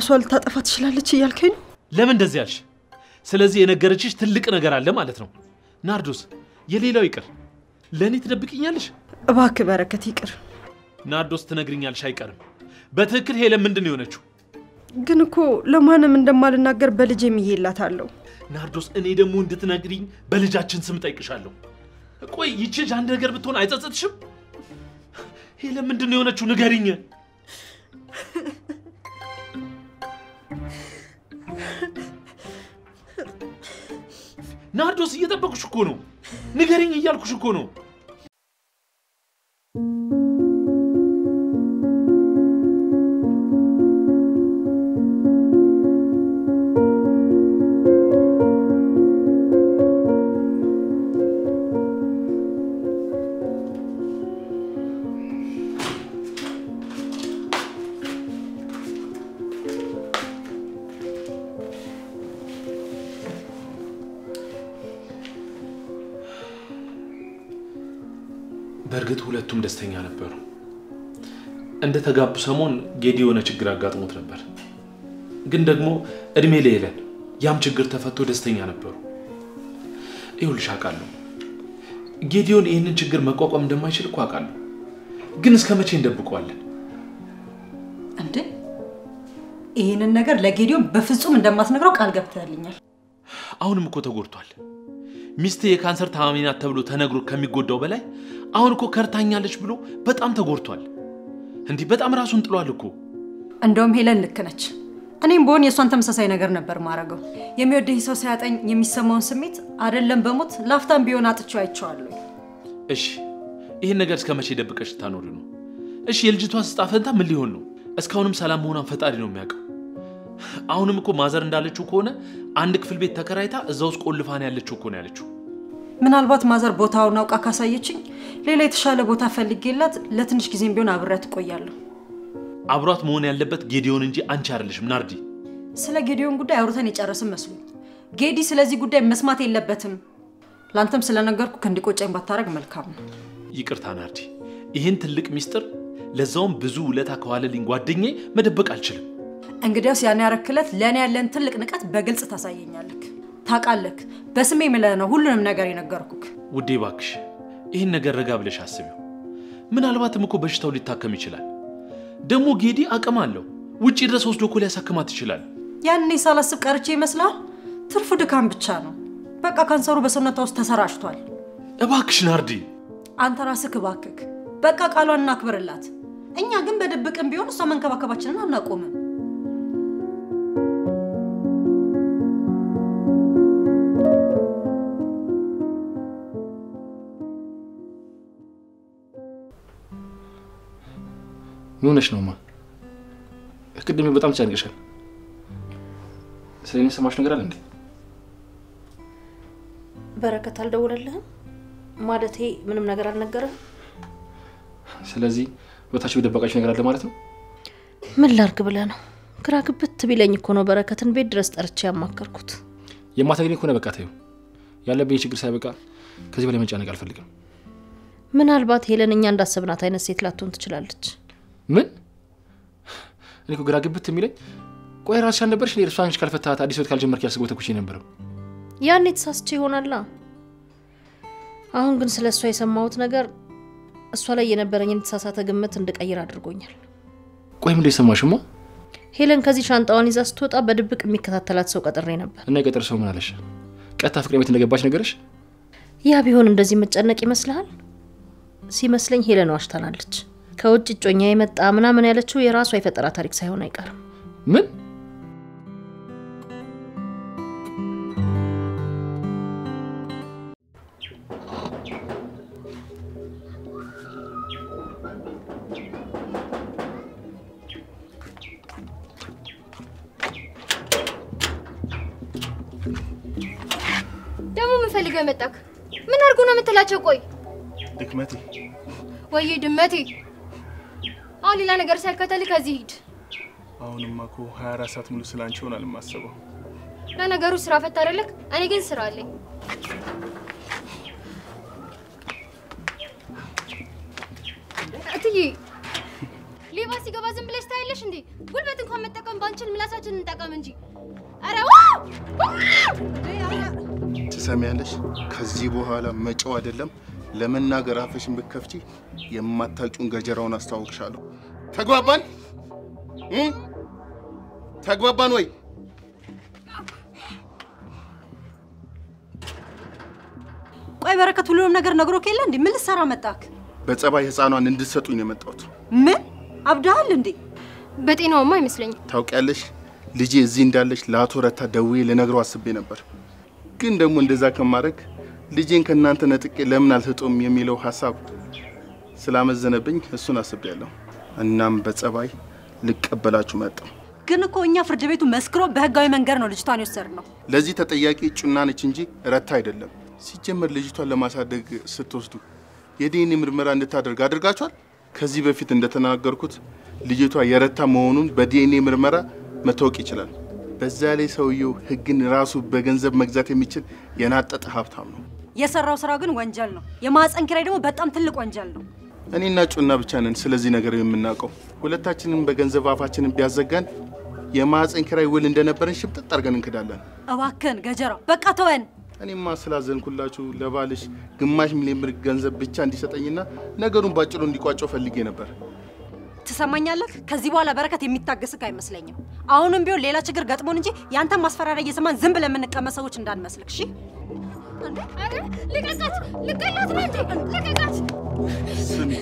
ራሷ ልታጠፋ ትችላለች እያልከኝ ነው? ለምን እንደዚህ ያልሽ? ስለዚህ የነገረችሽ ትልቅ ነገር አለ ማለት ነው። ናርዶስ የሌላው ይቅር ለኔ ትደብቅኛለሽ? እባክህ በረከት ይቅር። ናርዶስ ትነግሪኛለሽ አይቀርም። በትክክል ሄለን ምንድነው የሆነችው? ግን እኮ ለማንም እንደማልናገር በልጄ ምይላታለሁ። ናርዶስ እኔ ደግሞ እንድትነግሪኝ በልጃችን ስም ጠይቅሻለሁ። ቆይ ይቺ አንድ ነገር ብትሆን አይጸጽትሽም? ሄለን ምንድነው የሆነችው ንገሪኝ። ናርዶስ እየጠበቅኩሽ እኮ ነው። ንገሪኝ እያልኩሽ እኮ ነው። በርግጥ ሁለቱም ደስተኛ ነበሩ። እንደ ተጋቡ ሰሞን ጌዲ የሆነ ችግር አጋጥሞት ነበር። ግን ደግሞ እድሜ ለሄለን ያም ችግር ተፈቶ ደስተኛ ነበሩ። ይኸውልሽ አውቃለሁ ጌዲዮን ይህንን ችግር መቋቋም እንደማይችል እኮ አውቃለሁ። ግን እስከ መቼ እንደብቀዋለን? እንዴ ይህንን ነገር ለጌዲዮን በፍጹም እንደማትነግረው ቃል ገብተልኛል። አሁንም እኮ ተጎድቷል። ሚስቴ የካንሰር ታማሚ ናት ተብሎ ተነግሮ ከሚጎዳው በላይ አሁን እኮ ከርታኛለች ብሎ በጣም ተጎድቷል። እንዴ በጣም ራሱን ጥሏል እኮ። እንደውም ሄለን ልክ ነች። እኔም በሆነ የሷን ተመሳሳይ ነገር ነበር ማረገው። የሚወደኝ ሰው ሲያጠኝ የሚሰማውን ስሜት አይደለም በሞት ላፍታም ቢሆን አጥቼው አይቼዋለሁ። እሺ ይሄን ነገር እስከ መቼ ደብቀሽ ታኖሪ ነው? እሺ የልጅቷ ስጣፈንታ ምን ሊሆን ነው? እስካሁንም ሰላም መሆኗን ፈጣሪ ነው የሚያውቀው። አሁንም እኮ ማዘር እንዳለችው ከሆነ አንድ ክፍል ቤት ተከራይታ እዛው ውስጥ ቆልፋን ያለችው እኮ ነው ያለችው። ምናልባት ማዘር ቦታውን አውቃ ካሳየችኝ ሌላ የተሻለ ቦታ ፈልጌላት ለትንሽ ጊዜም ቢሆን አብሬያት እቆያለሁ። አብሯት መሆን ያለበት ጌዲዮን እንጂ አንቺ አይደለሽም ናርዲ። ስለ ጌዲዮን ጉዳይ አውርተን የጨረስን መስሎኝ። ጌዲ ስለዚህ ጉዳይ መስማት የለበትም። ላንተም ስለነገርኩ እንዲቆጨኝ ባታረግ መልካም ነው። ይቅርታ ናርዲ፣ ይሄን ትልቅ ሚስጥር ለዛውም ብዙ ውለታ ከዋለልኝ ጓደኛዬ መደበቅ አልችልም። እንግዲያውስ ያን ያረክለት ለኔ ያለን ትልቅ ንቀት በግልጽ ታሳየኛለህ። ታቃለክ በስሜ ምለ ነው ሁሉንም ነገር የነገርኩክ። ውዴ ባክሽ ይሄን ነገር ረጋ ብለሽ አስቢው። ምናልባትም እኮ በሽታው ሊታከም ይችላል። ደሞ ጌዲ አቅም አለው። ውጪ ድረስ ወስዶ እኮ ሊያሳክማት ይችላል። ያኔ ሳላስብ ቀርቼ ይመስላል። ትርፉ ድካም ብቻ ነው። በቃ ካንሰሩ በሰውነቷ ውስጥ ተሰራጭቷል። እባክሽ ናርዲ፣ አንተ ራስህ እባክህ በቃ ቃሏን እናክብርላት። እኛ ግን በድብቅም ቢሆን እሷ መንከባከባችንን አናቆምም። ምንሽ ነውማ? ቅድም በጣም ጫንቀሻል። ስለኔ ሰማሽ ነገር አለ እንዴ? በረከት አልደወለልህም? ማለቴ ምንም ነገር አልነገረም? ስለዚህ ወታችሁ በደበቃችሁ ነገር አለ ማለት ነው? ምን ላርግ ብለህ ነው? ግራ ግብት ቢለኝ እኮ ነው በረከትን ቤት ድረስ ጠርቼ ያማከርኩት። የማታገኝ እኮ ነው በቃ ተይው። ያለብኝ ችግር ሳይበቃ ከዚህ በላይ መጫነቅ አልፈልግም። ምናልባት ሄለን እኛ እንዳሰብናት አይነት ሴት ላትሆን ትችላለች። ምን? እኔ እኮ ግራ ግብት የሚለኝ ቆይ ራስሽ አልነበርሽ እንዴ እርሷን ካልፈታት አዲስ ወጥ ካልጀመርክ ያስገው ተኩሽ ነበር። ያኔ ተሳስቼ ይሆናል። አሁን ግን ስለሷ የሰማሁት ነገር እሷ ላይ የነበረኝን ተሳሳተ ግምት እንድቀይር አድርጎኛል። ቆይ ምን እንደሰማሽማ? ሄለን ከዚህ ሻንጣዋን ይዛ ስትወጣ በድብቅ የሚከታተላት ሰው ቀጥሬ ነበር። እና የቀጠር ሰው ምን አለሽ? ቀጣ ፍቅር ቤት እንደገባች ነገርሽ? ያ ቢሆን እንደዚህ መጨነቅ ይመስልሃል? ሲመስለኝ ሄለን ዋሽታናለች። ከውጭ ጮኛ የመጣ ምናምን ያለችው የራሷ የፈጠራ ታሪክ ሳይሆን አይቀርም። ምን? ደሞ ምን ፈልገህ መጣክ? ምን አርጉ ነው የምትላቸው? ቆይ ድክመቴ ወይ ድመቴ አሁን ሌላ ነገር ሳይከተልህ ከዚህ ሂድ። አሁንማ እኮ 24 ሰዓት ሙሉ ስላንቺ ሆናል የማስበው። ለነገሩ ስራ ፈታ አይደለክ? እኔ ግን ስራ አለኝ። እትዬ ሌባ ሲገባ ዝም ብለሽ ታያለሽ እንዴ? ጉልበት እንኳን መጠቀም ባንችል ምላሳችንን እንጠቀም እንጂ። አረ ትሰሚያለሽ? ከዚህ በኋላ መጫው አይደለም ለመናገር አፍሽን ብትከፍቺ የማታውቂውን ገጀራውን አስተዋውቅሻለሁ። ተግባባን? ተግባባን ወይ? ቆይ በረከት ሁሉንም ነገር ነግሮክ የለ እንዴ? ምን ልትሰራ መጣክ? በጸባይ ህፃኗን እንድትሰጡኝ ነው የመጣሁት። ምን አብዳሃል እንዴ? በጤናውማ አይመስለኝም። ታውቂያለሽ ልጄ እዚህ እንዳለሽ ለአቶ ረታ ደውዬ ልነግረው አስቤ ነበር። ግን ደግሞ እንደዛ ከማድረግ ልጄን ከእናንተ ነጥቄ ለምን አልሰጠውም የሚለው ሐሳብ ስላመዘነብኝ እሱን አስቤያለሁ። እናም በጸባይ ልቀበላችሁ መጣሁ። ግን እኮ እኛ ፍርድ ቤቱ መስክሮ በህጋዊ መንገድ ነው ልጅቷን የወሰድነው። ለዚህ ተጠያቂ ጩና ነች እንጂ ረታ አይደለም። ሲጀመር ልጅቷን ለማሳደግ ስትወስዱ የዲኤንኤ ምርመራ እንድታደርግ አድርጋችኋል? ከዚህ በፊት እንደተናገርኩት ልጅቷ የረታ መሆኑን በዲኤንኤ ምርመራ መታወቅ ይችላል። በዛ ላይ ሰውየው ህግን ራሱ በገንዘብ መግዛት የሚችል የናጠጠ ሀብታም ነው። የሰራው ስራ ግን ወንጀል ነው። የማህፀን ኪራይ ደግሞ በጣም ትልቅ ወንጀል ነው። እኔና ጩና ብቻ ነን ስለዚህ ነገር የምናውቀው። ሁለታችንም በገንዘብ አፋችንን ቢያዘጋን የማህፀን ኪራይ ውል እንደነበረን ሽብጥጥ አድርገን እንክዳለን። እባክህን ገጀራው በቃ ተወን። እኔማ ስላዘንኩላችሁ ለባልሽ ግማሽ ሚሊዮን ብር ገንዘብ ብቻ እንዲሰጠኝና ነገሩን ባጭሩ እንዲቋጨው ፈልጌ ነበር። ትሰማኛለህ? ከዚህ በኋላ በረከት የሚታገስክ አይመስለኝም። አሁንም ቢሆን ሌላ ችግር ገጥሞን እንጂ ያንተን ማስፈራሪያ እየሰማን ዝም ብለን የምንቀመጥ ሰዎች እንዳንመስልክ እሺ? አረ ልቀቃት! ልቀቃት ነው እንዴ? ልቀቃት! ስሚ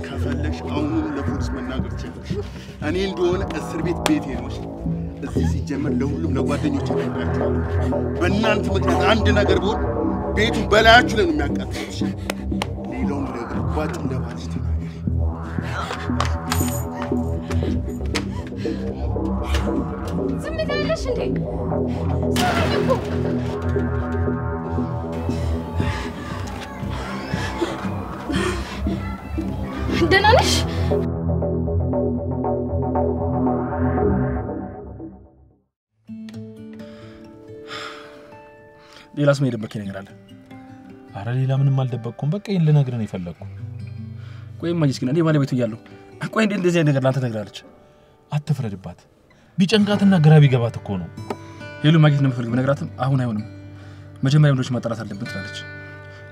ከፈለሽ አሁንም ለፖሊስ መናገር ትችላለሽ። እኔ እንደሆነ እስር ቤት ቤቴ ነው። እዚህ ሲጀመር ለሁሉም ለጓደኞቼ ነግራቸዋለሁ። በእናንተ ምክንያት አንድ ነገር ቢሆን ቤቱን በላያችሁ ላይ ነው የሚያቃጥሉት። ሌላውን ነገር ቋጭ እንደባልሽ ተናገሪ። ዝም ብለሽ እንዴ? ሰውዬው ደህና ነሽ? ሌላስ ምን የደበከኝ ነገር አለ? አረ ሌላ ምንም አልደበቅኩም። በቃ ይሄን ልነግርህ ነው የፈለኩ። ቆይ ማጂስ ግን እኔ ባለቤቱ እያለሁ ቆይ እንደዚህ ነገር ላንተ ነግራለች? አትፍረድባት። ቢጨንቃትና ግራ ቢገባት እኮ ነው። ሄሉ ማግኘት ነው የምፈልገው ነገራትም አሁን አይሆንም። መጀመሪያ ምንድነው ማጣራት አለብን ትላለች።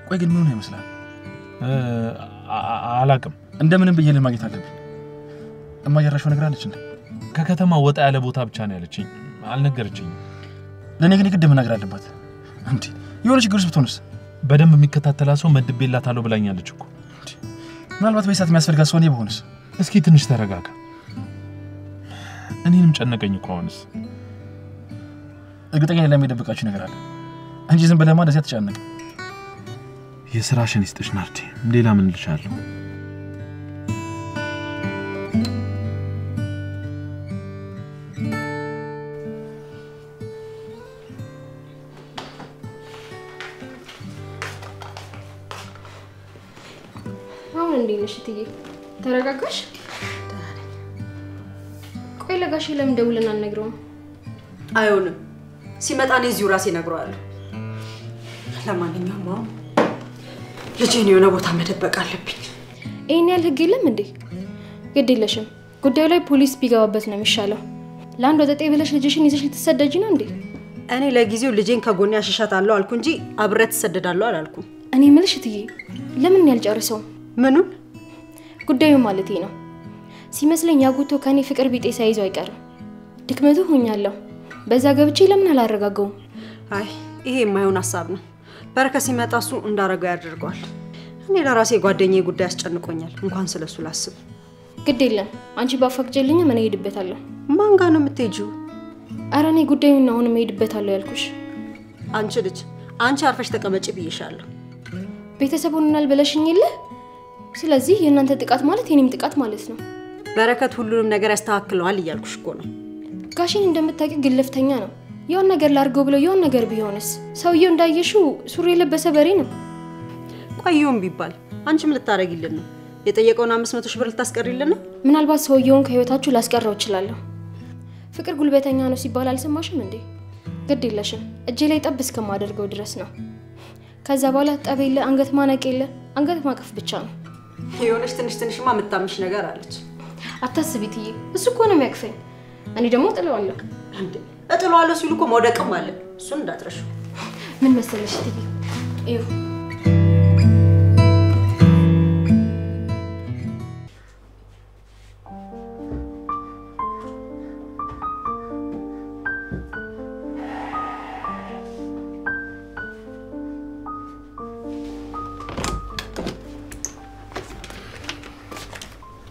ቆይ ግን ምን ሆነ ይመስላል? አላቅም። እንደምንም ብዬ ማግኘት አለብኝ። እማየራሽው ነግራለች እንዴ? ከከተማ ወጣ ያለ ቦታ ብቻ ነው ያለችኝ። አልነገረችኝም። ለኔ ግን ግድ መናገር አለባት። እንዴ የሆነ ችግር ውስጥ ብትሆንስ? በደንብ የሚከታተላ ሰው መድቤላታለሁ ብላኛለች እኮ። ምናልባት በሰዓት የሚያስፈልጋት ሰው እኔ በሆንስ? እስኪ ትንሽ ተረጋጋ። እኔንም ጨነቀኝ እኮ አሁንስ። እርግጠኛ ነኝ ለሚደብቃችሁ ነገር አለ እንጂ ዝም ብለማ እንደዚህ አትጨነቅ። የሥራሽን ይስጥሽ ናርዲ። ሌላ ምን ልሻለሁ? አሁን እንዴት ነሽ እትዬ? ተረጋጋሽ? ቆይ ለጋሽ ለምን ደውለን አንነግረውም? አይሆንም። ሲመጣ እኔ እዚሁ ራሴ እነግረዋለሁ። ለማንኛውም ልጄን የሆነ ቦታ መደበቅ አለብኝ። ይሄን ያህል ህግ የለም እንዴ? ግድ የለሽም። ጉዳዩ ላይ ፖሊስ ቢገባበት ነው የሚሻለው። ለአንድ ወጠጤ ብለሽ ልጅሽን ይዘሽ ልትሰደጂ ነው እንዴ? እኔ ለጊዜው ልጄን ከጎኔ አሽሻታለሁ አልኩ እንጂ አብሬት ተሰደዳለሁ አላልኩም። እኔ ምልሽ እትዬ ለምን ያልጨርሰው? ምኑን? ጉዳዩ ማለቴ ነው። ሲመስለኝ ያጉቶ ከኔ ፍቅር ቢጤ ሳይዘው አይቀርም። ድክመቱ ሆኛለሁ። በዛ ገብቼ ለምን አላረጋጋውም? አይ ይሄ የማይሆን ሐሳብ ነው። በረከት ሲመጣ እሱ እንዳረጋው ያደርጋል። እኔ ለራሴ ጓደኛዬ ጉዳይ አስጨንቆኛል። እንኳን ስለሱ ላስብ። ግድ የለም አንቺ ባፈቅጀልኝ ምን ሄድበታለሁ? ማን ጋር ነው የምትሄጂው? አረ እኔ ጉዳዩን አሁን ሄድበታለሁ ያልኩሽ። አንቺ ልጅ አንቺ አርፈሽ ተቀመጪ ብዬሻለሁ። ቤተሰቡንናል ብለሽኝ የለ? ስለዚህ የእናንተ ጥቃት ማለት የኔም ጥቃት ማለት ነው። በረከት ሁሉንም ነገር ያስተካክለዋል እያልኩሽ እኮ ነው። ጋሽን እንደምታውቂ ግልፍተኛ ነው። የሆነ ነገር ላርገው ብለው የሆነ ነገር ቢሆንስ? ሰውየው እንዳየሽው ሱሪ የለበሰ በሬ ነው። ቆየውም ቢባል አንቺ ምን ልታረጊልን ነው? የጠየቀውን 500 ሺህ ብር ልታስቀሪልን ነው? ምናልባት ሰውየውን ከህይወታችሁ ላስቀረው እችላለሁ። ፍቅር ጉልበተኛ ነው ሲባል አልሰማሽም እንዴ? ግድ የለሽም እጄ ላይ ጠብ እስከማደርገው ድረስ ነው። ከዛ በኋላ ጠብ የለ አንገት ማነቅ የለ አንገት ማቀፍ ብቻ ነው። የሆነች ትንሽማ የምታምሽ ነገር አለች። አታስቢ ትዬ፣ እሱ እኮ ነው የሚያቅፈኝ። እኔ ደግሞ እጥለዋለሁ። እንዴ እጥለዋለሁ ሲሉ እኮ መውደቅም አለ። እሱን እንዳትረሹ። ምን መሰለሽ ትዬ፣ እዩ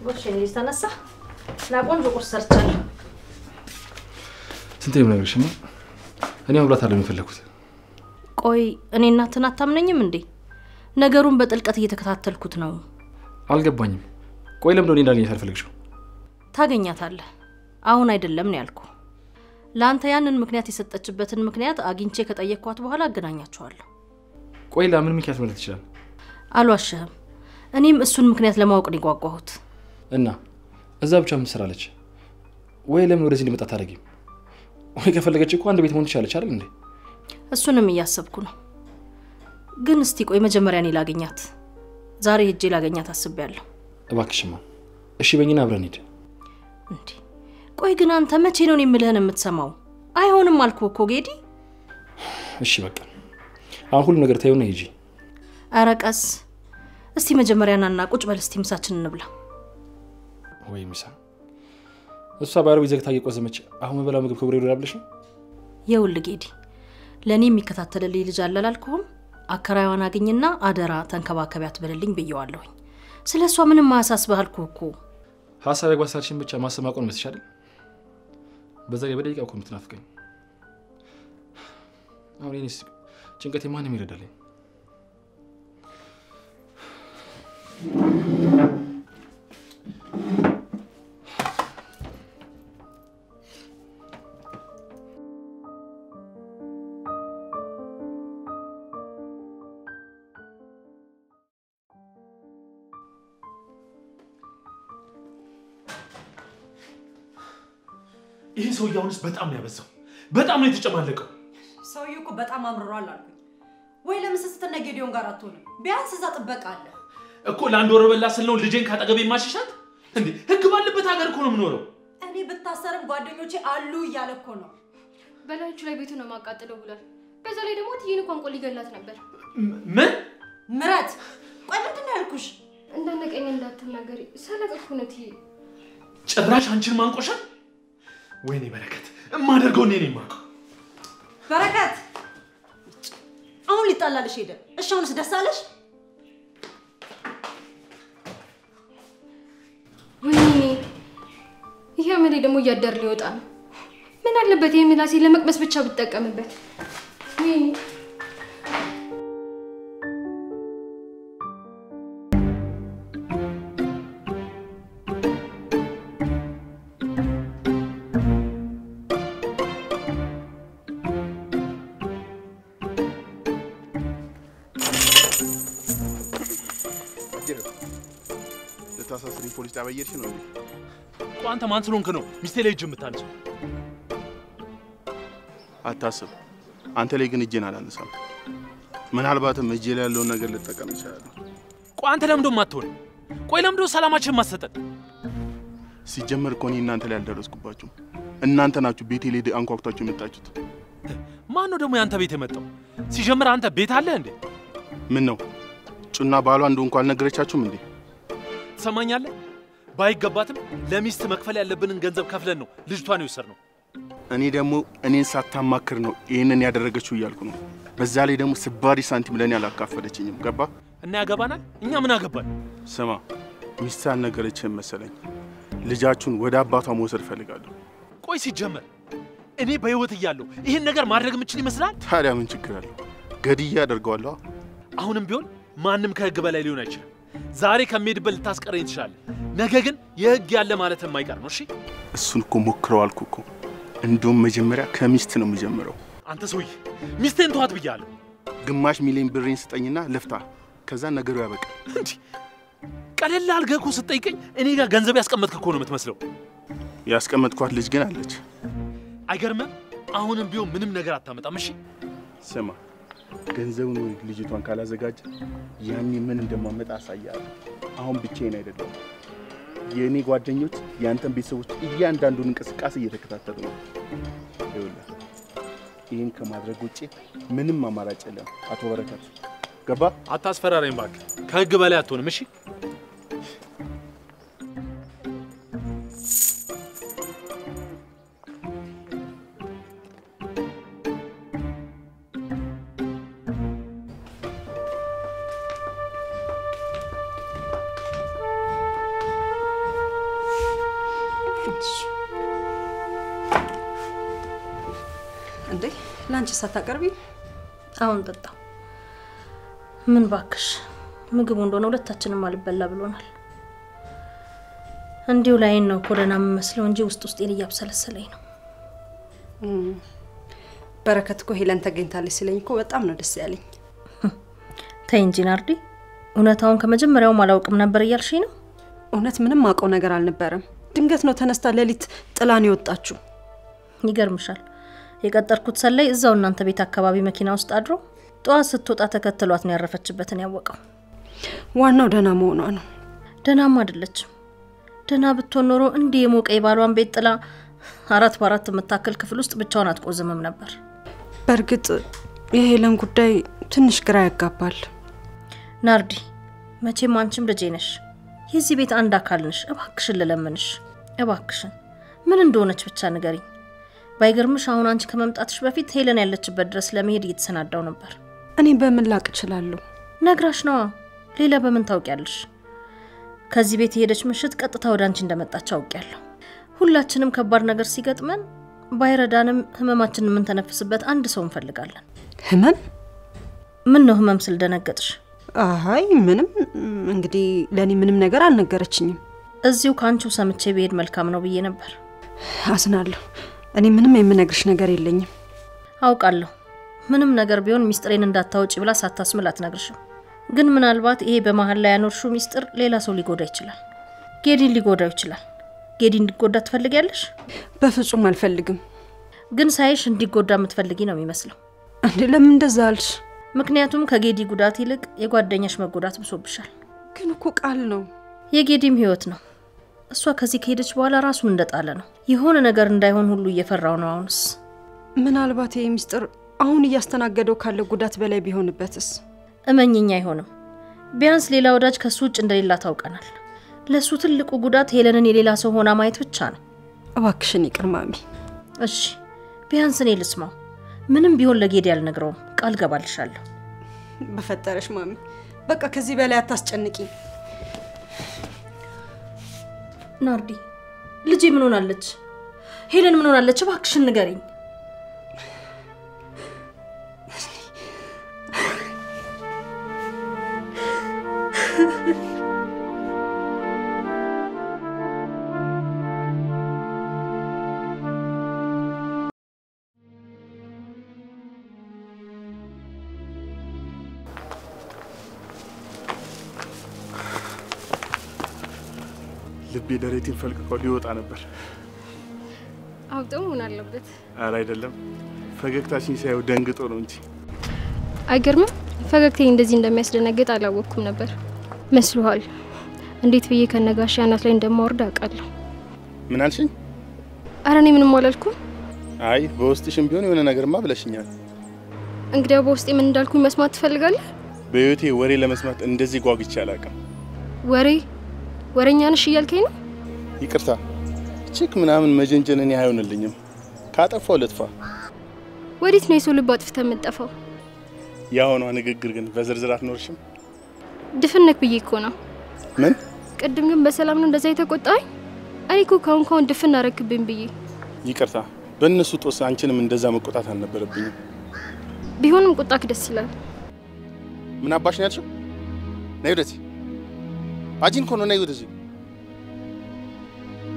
ወሽኔ ተነሳ ላቆንጆ ቁርስ ሰርቻለሁ። ስንቴ ነው ነገርሽ? እኔ መብላት አለ የምፈልኩት። ቆይ እኔ እናትን አታምነኝም እንዴ? ነገሩን በጥልቀት እየተከታተልኩት ነው። አልገባኝም። ቆይ ለምን ነው እንዳገኘት አልፈልግሽው? ታገኛታለህ። አሁን አይደለም ነው ያልኩ። ላንተ ያንን ምክንያት የሰጠችበትን ምክንያት አግኝቼ ከጠየቅኳት በኋላ አገናኛቸዋለሁ። ቆይ ለምን ምክንያት ማለት ይችላል? አልዋሽህም። እኔም እሱን ምክንያት ለማወቅ ነው የጓጓሁት። እና እዛ ብቻ ምን ትሰራለች? ወይ ለምን ወደዚህ ሊመጣ ታደርጊም? ወይ ከፈለገች እኮ አንድ ቤት መሆን ትችላለች አይደል እንዴ? እሱንም እያሰብኩ ነው። ግን እስቲ ቆይ መጀመሪያ እኔ ላገኛት። ዛሬ ሄጄ ላገኛት አስቤያለሁ። እባክሽማ እሺ በእኛና አብረን ሂድ። እንዴ ቆይ ግን አንተ መቼ ነው የምልህን የምትሰማው? አይሆንም አልኩህ እኮ ጌዲ። እሺ በቃ አሁን ሁሉ ነገር ታዩና ሂጂ። ኧረ ቀስ እስቲ መጀመሪያ ናና ቁጭ በል እስቲ ምሳችንን እንብላ። ወይ ምሳ እሷ ባይሮ ይዘግታ እየቆዘመች አሁን በላ ምግብ ክብሬ ይወራብልሽ ነው። ይኸውልህ ጌዲ ለኔ የሚከታተልልኝ ልጅ አለ አላልኩህም? አከራዋን አግኝና አደራ ተንከባከቢያት በልልኝ ብየዋለሁኝ። ስለሷ ምንም ማያሳስብህ አልኩህ እኮ። ሐሳብ ያጓሳችን ብቻ ማሰማቆን መስሻል። በዛ በደቂቃ እኮ የምትናፍቀኝ። አሁን እኔስ ጭንቀቴ ማንም ይረዳልኝ? ይሄ ሰውዬው አሁንስ በጣም ነው ያበዛው። በጣም ነው የተጨማለቀው። ሰውዬው እኮ በጣም አምርሯል አልኩኝ። ወይ ለምን ስትተነ ጌዲዮን ጋር አትሆንም? ቢያንስ እዛ ጥበቃ አለ እኮ። ለአንድ ወር በላ ስለነው ልጄን ካጠገቤ ማሽሻት እንዴ? ህግ ባለበት ሀገር እኮ ነው የምኖረው። እኔ ብታሰርም ጓደኞቼ አሉ እያለ እኮ ነው። በላይቹ ላይ ቤቱ ነው ማቃጠለው ብሏል። በዛ ላይ ደግሞ ትይን እንኳን ቆል ይገላት ነበር። ምን ምረት? ቆይ ምንድን ነው ያልኩሽ? እንዳነቀኝ እንዳትናገሪ ሰለቀኩ ነው ትይ። ጭራሽ አንቺን ማንቆሻል? ወይኔ በረከት እማደርገው እኔ ነኝ የማውቀው። በረከት አሁን ሊጣላልሽ ሄደ። እሺ አሁንስ ደስ አለሽ? ወይኔ ይሄ አመሌ ደግሞ እያደር ሊወጣ ነው። ምን አለበት ይሄ ምላሴ ለመቅመስ ብቻ ብትጠቀምበት። ወይኔ ለታሳስሪ ፖሊስ ጣቢያ እየሄድሽ ነው እንዴ? አንተ ማን ስለሆንክ ነው ሚስቴ ላይ እጅ የምታነሳው? አታስብ። አንተ ላይ ግን እጄን አላነሳም። ምናልባትም እጄ ላይ ያለውን ነገር ልጠቀም ይችላል። ቆይ አንተ ለምን እንደማትሆን? ቆይ ለምን እንደው ሰላማችን ማሰጠን? ሲጀመር እኮ እኔ እናንተ ላይ አልደረስኩባችሁም። እናንተ ናችሁ ቤቴ ላይ አንኳኩታችሁ የመጣችሁት። ማን ነው ደግሞ ያንተ ቤት የመጣው? ሲጀምር አንተ ቤት አለ እንዴ? ምን ነው ጩና ባሏ እንደሆንኩ አልነገረቻችሁም እንዴ? ትሰማኛለህ? ባይገባትም ለሚስት መክፈል ያለብንን ገንዘብ ከፍለን ነው ልጅቷን የወሰድነው። እኔ ደግሞ እኔን ሳታማክር ነው ይሄንን ያደረገችው እያልኩ ነው። በዛ ላይ ደግሞ ስባሪ ሳንቲም ለኔ አላካፈለችኝም። ገባ? እና ያገባናል? እኛ ምን አገባን? ስማ ሚስት አልነገረችህም መሰለኝ። ልጃችሁን ወደ አባቷ መውሰድ ፈልጋለሁ። ቆይ ሲጀመር እኔ በህይወት እያለሁ ይሄን ነገር ማድረግ የምችል ይመስላል? ታዲያ ምን ችግር አለው? ገድዬ አደርገዋለሁ። አሁንም ቢሆን ማንም ከህግ በላይ ሊሆን አይችልም። ዛሬ ከመሄድበት ልታስቀረኝ ትችላለህ። ነገ ግን የህግ ያለ ማለት የማይቀር ነው። እሺ እሱን እኮ ሞክረው አልኩ እኮ። እንደውም መጀመሪያ ከሚስት ነው የሚጀምረው። አንተ ሰውዬ ሚስቴን ተዋት ብያለሁ። ግማሽ ሚሊዮን ብሬን ስጠኝና ልፍታ፣ ከዛ ነገሩ ያበቃል። እንዴ ቀለል አድርገህ እኮ ስትጠይቀኝ እኔ ጋር ገንዘብ ያስቀመጥክ እኮ ነው የምትመስለው። ያስቀመጥኳት ልጅ ግን አለች። አይገርምም? አሁንም ቢሆን ምንም ነገር አታመጣም። እሺ ስማ ገንዘቡን ወይ ልጅቷን ካላዘጋጀ ያኔ ምን እንደማመጣ አሳያለሁ። አሁን ብቻዬን አይደለም። የኔ ጓደኞች ያንተን ቤተሰቦች እያንዳንዱን እንቅስቃሴ እየተከታተሉ ነው። ይኸውልህ ይሄን ከማድረግ ውጪ ምንም አማራጭ የለም። አቶ በረከት ገባ? አታስፈራረኝ እባክህ። ከህግ በላይ አትሆንም። እሺ እንዴ ላንቺ ሳታቀርቢ አሁን ጠጣው። ምን ባክሽ ምግቡ እንደሆነ ሁለታችንም አልበላ ብሎናል። እንዲሁ ላይን ነው ኮረና መስለው እንጂ ውስጥ እያብሰለሰለኝ ነው። በረከት እኮ ሄለን ተገኝታለች ሲለኝ እኮ በጣም ነው ደስ ያለኝ። ተይ እንጂ ናርዲ፣ እውነታውን ከመጀመሪያው አላውቅም ነበር እያልሽኝ ነው? እውነት ምንም አውቀው ነገር አልነበረም። ድንገት ነው ተነስታ ሌሊት ጥላን ይወጣችሁ። ይገርምሻል፣ የቀጠርኩት ሰላይ እዛው እናንተ ቤት አካባቢ መኪና ውስጥ አድሮ ጧት ስትወጣ ተከትሏት ነው ያረፈችበትን ያወቀው። ዋናው ደህና መሆኗ ነው። ደህናም አይደለችም። ደህና ብትሆን ኖሮ እንዲህ የሞቀ የባሏን ቤት ጥላ 4x4 የምታክል ክፍል ውስጥ ብቻዋን አትቆዝምም ነበር። በርግጥ የሄለን ጉዳይ ትንሽ ግራ ያጋባል። ናርዲ፣ መቼም አንቺም ልጄ ነሽ፣ የዚህ ቤት አንድ አካል ነሽ። እባክሽን ልለምንሽ፣ እባክሽን ምን እንደሆነች ብቻ ንገሪኝ። ባይገርምሽ አሁን አንቺ ከመምጣትሽ በፊት ሄለን ያለችበት ድረስ ለመሄድ እየተሰናዳው ነበር። እኔ በምን ላቅ እችላለሁ? ነግራሽ ነው። ሌላ በምን ታውቂያለሽ? ከዚህ ቤት የሄደች ምሽት ቀጥታ ወደ አንቺ እንደመጣች አውቂያለሁ። ሁላችንም ከባድ ነገር ሲገጥመን ባይረዳንም ህመማችንን ምን ተነፍስበት አንድ ሰው እንፈልጋለን። ህመም? ምን ነው ህመም ስል ደነገጥሽ? አይ ምንም፣ እንግዲህ ለኔ ምንም ነገር አልነገረችኝም። እዚሁ ካንቺው ሰምቼ ብሄድ መልካም ነው ብዬ ነበር። አዝናለሁ። እኔ ምንም የምነግርሽ ነገር የለኝም። አውቃለሁ። ምንም ነገር ቢሆን ሚስጥሬን እንዳታውጪ ብላ ሳታስምል አትነግርሽም። ግን ምናልባት ይሄ በመሃል ላይ ያኖርሽው ሚስጥር ሌላ ሰው ሊጎዳ ይችላል። ጌዲን ሊጎዳው ይችላል። ጌዲ እንዲጎዳ ትፈልጊያለሽ? በፍጹም አልፈልግም። ግን ሳይሽ እንዲጎዳ የምትፈልጊ ነው የሚመስለው። እንዴ ለምን እንደዛ አልሽ? ምክንያቱም ከጌዲ ጉዳት ይልቅ የጓደኛሽ መጎዳት ብሶብሻል። ግን እኮ ቃል ነው። የጌዲም ህይወት ነው። እሷ ከዚህ ከሄደች በኋላ ራሱን እንደጣለ ነው። የሆነ ነገር እንዳይሆን ሁሉ እየፈራው ነው። አሁንስ ምናልባት ይሄ ሚስጥር አሁን እያስተናገደው ካለ ጉዳት በላይ ቢሆንበትስ? እመኝኛ አይሆንም። ቢያንስ ሌላ ወዳጅ ከሱ ውጭ እንደሌላ ታውቀናል። ለሱ ትልቁ ጉዳት ሄለንን የሌላ ሰው ሆና ማየት ብቻ ነው። እባክሽን ይቅር ማሚ። እሺ ቢያንስ እኔ ልስማው። ምንም ቢሆን ለጌዲ ያልነግረውም ቃል ገባልሻለሁ። በፈጠረሽ ማሚ በቃ ከዚህ በላይ አታስጨንቂ። ናርዲ ልጄ ምን ሆናለች? ሄለን ምን ሆናለች? እባክሽን ንገሪኝ። ልቤ ደረቴን ፈልቅቆ ሊወጣ ነበር። አውጣው ምን አለበት? አረ አይደለም፣ ፈገግታሽን ሳይው ደንግጦ ነው እንጂ። አይገርምም? ፈገግታዬ እንደዚህ እንደሚያስደነግጥ አላወቅኩም ነበር። መስሎሃል? እንዴት ብዬ ከነጋሽ አናት ላይ እንደማወርድ አውቃለሁ። ምን አልሽኝ? አረ እኔ ምንም አላልኩም። አይ በውስጥሽም ቢሆን የሆነ ነገርማ ብለሽኛል። እንግዲያው በውስጤ ምን እንዳልኩኝ መስማት ትፈልጋለህ? በህይወቴ ወሬ ለመስማት እንደዚህ ጓጉቼ አላውቅም። ወሬኛ ነሽ እያልከኝ ነው? ይቅርታ ቺክ ምናምን መጀንጀን እኔ አይሆንልኝም። ካጠፋው ልጥፋ። ወዴት ነው የሰው ልብ አጥፍተህ የምትጠፋው? ያሆኗ ንግግር ግን በዝርዝር አትኖርሽም? ድፍነክ ብዬ እኮ ነው። ምን? ቅድም ግን በሰላም ነው እንደዛ የተቆጣኝ? እኔ እኮ ካሁን ድፍን አረክብኝ ብዬ። ይቅርታ፣ በእነሱ ጦስ አንቺንም እንደዛ መቆጣት አልነበረብኝም። ቢሆንም ቁጣክ ደስ ይላል። ምን አባሽ ነው ያልሽው? ነይ ወደዚህ። አጂን ኮኖ ነይ ወደዚህ።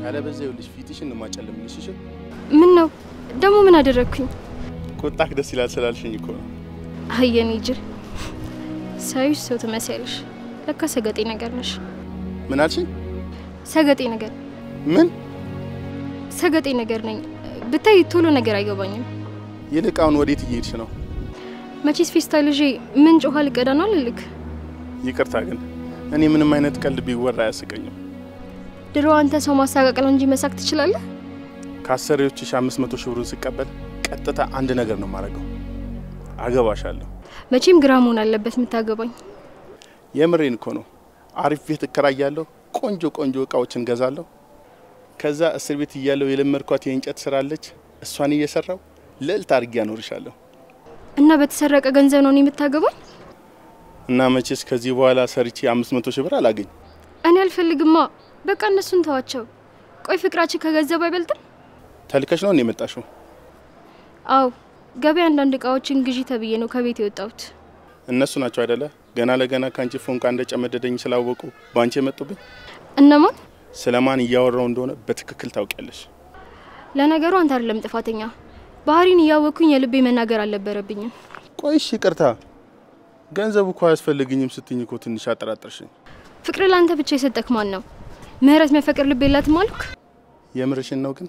ያለ በዛ ይኸውልሽ ፊትሽን ማጨለምልሽ። እሺ ምን ነው ደግሞ ምን አደረኩኝ? ቁጣክ ደስ ይላል ስላልሽኝ እኮ ነው። አየኔ ጅል ሳይሽ ሰው ትመስያለሽ። ለካ ሰገጤ ነገር ነሽ። ምን አልሽኝ? ሰገጤ ነገር። ምን? ሰገጤ ነገር ነኝ። ብታይ ቶሎ ነገር አይገባኝም። ይልቃውን ወዴት እየሄድሽ ነው? መቼስ ፌስታል ልጄ ምን ጮኻ ልቀዳ ነው ልልክ። ይቅርታ ግን እኔ ምንም አይነት ቀልድ ቢወራ አያስቀኝም። ድሮ አንተ ሰው ማሳቀቅ ነው እንጂ መሳቅ ትችላለህ? ከአሰሪዎችሽ 500 ሺህ ብሩን ስቀበል ቀጥታ አንድ ነገር ነው ማረገው። አገባሻለሁ። መቼም ግራ መሆን አለበት የምታገባኝ። የምሬን እኮ ነው። አሪፍ ቤት እከራያለሁ፣ ቆንጆ ቆንጆ እቃዎችን ገዛለሁ። ከዛ እስር ቤት እያለሁ የለመድኳት የእንጨት ስራ አለች፣ እሷን እየሰራው ልዕልት አድርጌ አኖርሻለሁ። እና በተሰረቀ ገንዘብ ነው የምታገባኝ? እና መቼስ ከዚህ በኋላ ሰርቼ 500 ሺህ ብር አላገኝ። እኔ አልፈልግማ። በቃ እነሱን ተዋቸው። ቆይ ፍቅራችን ከገንዘብ አይበልጥም? ተልከሽ ነው የመጣሽው? አው ገበያ አንዳንድ እቃዎችን ግዢ ተብዬ ነው ከቤት የወጣሁት። እነሱ ናቸው አይደለ ገና ለገና ካንቺ ፎንቃ እንደጨመደደኝ ስላወቁ ባንቺ የመጡብኝ? እነማን? ስለማን እያወራው እንደሆነ በትክክል ታውቂያለሽ። ለነገሩ አንተ አይደለም ጥፋተኛ። ባህሪን እያወኩኝ የልቤ መናገር አልነበረብኝም። ቆይሽ ይቅርታ። ገንዘቡ እኮ አያስፈልግኝም ስትኝ እኮ ትንሽ አጠራጠርሽኝ። ፍቅር ላንተ ብቻ የሰጠክ ማን ነው? ምህረት መፈቅር ልብ የላትም አልኩ። የምርሽን ነው? ግን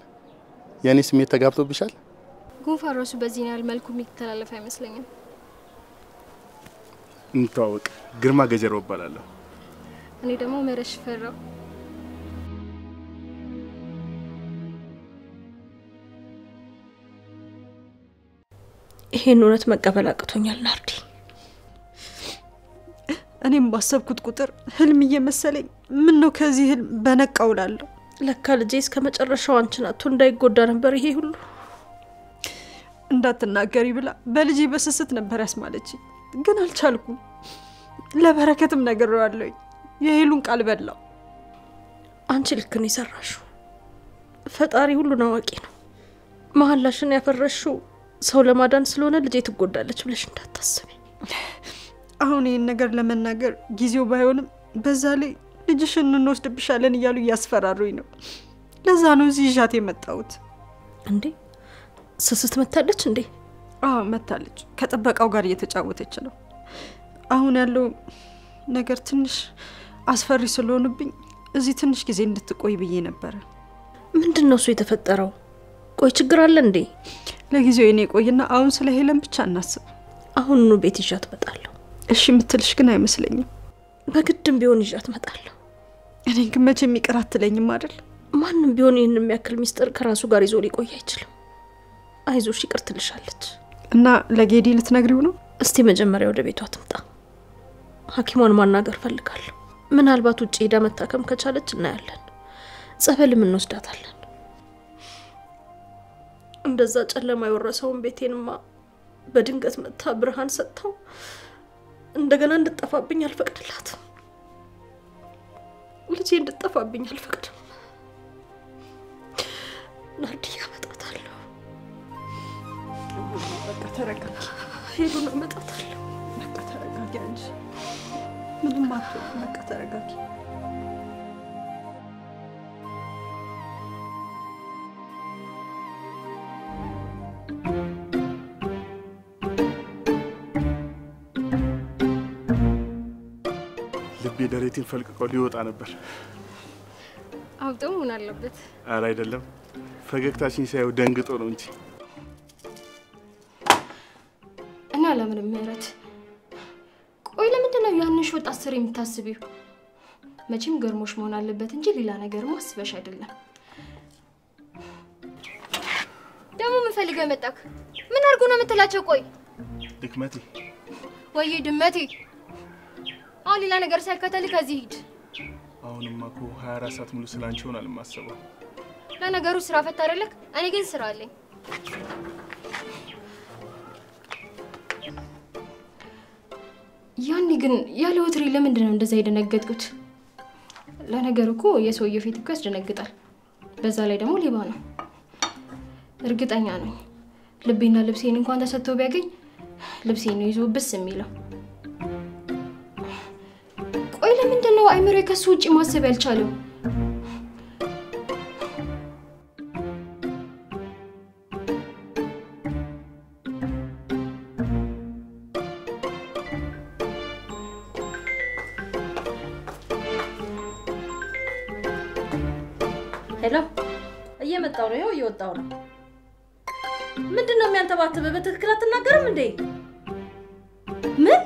የኔ ስሜት ተጋብቶብሻል? ጉንፋን ራሱ በዚህ ያህል መልኩ የሚተላለፍ አይመስለኝም። እንተዋወቅ። ግርማ ገጀሮ እባላለሁ። እኔ ደግሞ ምህረት ሽፈራው። ይሄን እውነት መቀበል አቅቶኛል ናርዲ። እኔም ባሰብኩት ቁጥር ህልም እየመሰለኝ ምን ነው ከዚህ ህልም በነቃውላለሁ። ለካ ልጄ እስከ መጨረሻው አንቺን አጥቶ እንዳይጎዳ ነበር ይሄ ሁሉ። እንዳትናገሪ ብላ በልጄ በስስት ነበር ያስማለች፣ ግን አልቻልኩም። ለበረከትም ነግሬዋለሁ፣ የሄሉን ቃል በላው። አንቺ ልክ ነው የሰራሽው። ፈጣሪ ሁሉን አዋቂ ነው። መሐላሽን ያፈረሽው ሰው ለማዳን ስለሆነ ልጄ ትጎዳለች ብለሽ እንዳታስቢ። አሁን ይሄን ነገር ለመናገር ጊዜው ባይሆንም በዛ ላይ ልጅሽን እንወስድብሻለን እያሉ እያስፈራሩኝ ነው። ለዛ ነው እዚህ ይዣት የመጣሁት። እንዴ ስስት መታለች እንዴ? አዎ መታለች። ከጥበቃው ጋር እየተጫወተች ነው። አሁን ያለው ነገር ትንሽ አስፈሪ ስለሆነብኝ እዚህ ትንሽ ጊዜ እንድትቆይ ብዬ ነበር። ምንድነው እሱ የተፈጠረው? ቆይ ችግር አለ እንዴ? ለጊዜው እኔ ቆይና አሁን ስለ ሄለን ብቻ እናስብ። አሁን ነው ቤት ይዣት መጣለሁ። እሺ ምትልሽ ግን አይመስለኝም። በግድም ቢሆን ይዣት መጣለሁ። እኔ ግን መቼ የሚቀር አትለኝም አይደል? ማንንም ቢሆን ይሄን የሚያክል ሚስጥር ከራሱ ጋር ይዞ ሊቆይ አይችልም። አይዞሽ ይቅር ትልሻለች። እና ለጌዲ ልትነግሪው ነው? እስቲ መጀመሪያ ወደ ቤቷ ትምጣ። ሐኪሟን ማናገር ፈልጋለሁ። ምናልባት ውጪ ሄዳ መታከም ከቻለች እናያለን። ጸበልም እንወስዳታለን። እንደዛ ጨለማ የወረሰውን ቤቴንማ በድንገት መታ ብርሃን ሰጥታው እንደገና እንድጠፋብኝ አልፈቅድላትም። ልጄ እንድጠፋብኝ አልፈቅድም። ናርዲ ያመጣታለሁ። በቃ ተረጋጊ። ሄሉን አመጣታለሁ። በቃ ተረጋጊ አንቺ። ምንም አትሆንም። በቃ ተረጋጊ። ልቤ ደረቴን ፈልቅቆ ሊወጣ ነበር። አውጣው ምን አለበት? አረ አይደለም፣ ፈገግታሽን ሳይው ደንግጦ ነው እንጂ። እና ለምን ምህረት? ቆይ ለምንድን ነው ያንሽ ወጣት ስር የምታስቢው? መቼም ገርሞሽ መሆን አለበት እንጂ ሌላ ነገር ማስበሽ አይደለም። ደግሞ ምን ፈልገህ መጣክ? ምን አርጉ ነው የምትላቸው? ቆይ ድክመቴ ወይ ድመቴ፣ አሁን ሌላ ነገር ሳይከተል ከዚህ ሂድ። አሁንማ እኮ 24 ሰዓት ሙሉ ስላንቺ ሆናል የማስበው። ለነገሩ ስራ ፈታ አይደለክ? እኔ ግን ስራ አለኝ። ያኔ ግን ያለ ወትሪ ለምንድን ነው እንደዛ የደነገጥኩት? ለነገሩ እኮ የሰውየው ፊት እኮ ያስደነግጣል። በዛ ላይ ደግሞ ሌባ ነው። እርግጠኛ ነኝ ልቤና ልብሴን እንኳን ተሰጥቶ ቢያገኝ ልብሴን ነው ይዞ ብስ የሚለው። ቆይ ለምንድን ነው አይምሮ ከሱ ውጪ ማሰብ ያልቻለው? ሄሎ እየመጣው ነው። ይኸው እየወጣው ነው። ምንድነው የሚያንተባተበ? በትክክል አትናገርም እንዴ? ምን